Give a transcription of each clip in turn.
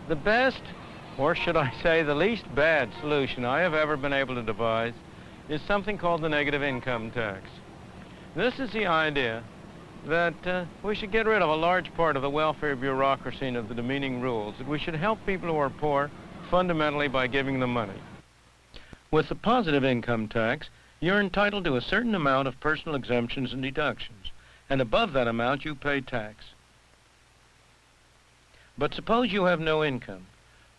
The best, or should I say the least bad solution I have ever been able to devise is something called the negative income tax. This is the idea that we should get rid of a large part of the welfare bureaucracy and of the demeaning rules, that we should help people who are poor fundamentally by giving them money. With the positive income tax, you're entitled to a certain amount of personal exemptions and deductions, and above that amount you pay tax. But suppose you have no income.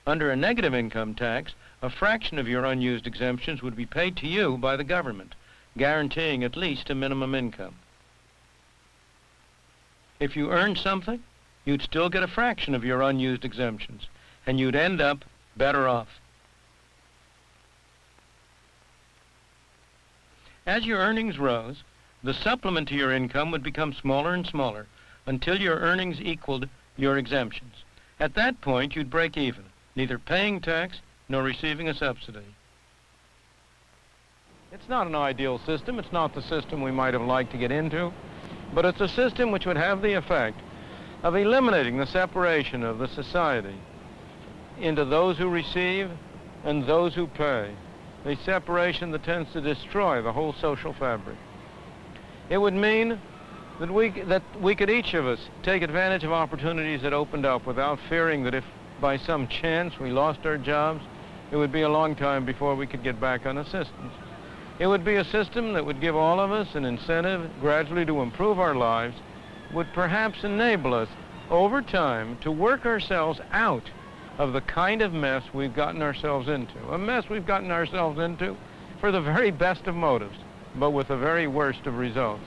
Under a negative income tax, a fraction of your unused exemptions would be paid to you by the government, guaranteeing at least a minimum income. If you earned something, you'd still get a fraction of your unused exemptions, and you'd end up better off. As your earnings rose, the supplement to your income would become smaller and smaller until your earnings equaled your exemptions. At that point, you'd break even, neither paying tax nor receiving a subsidy. It's not an ideal system. It's not the system we might have liked to get into, but it's a system which would have the effect of eliminating the separation of the society into those who receive and those who pay, a separation that tends to destroy the whole social fabric. It would mean that we could each of us take advantage of opportunities that opened up without fearing that if by some chance we lost our jobs, it would be a long time before we could get back on assistance. It would be a system that would give all of us an incentive gradually to improve our lives, would perhaps enable us over time to work ourselves out of the kind of mess we've gotten ourselves into. A mess we've gotten ourselves into for the very best of motives, but with the very worst of results.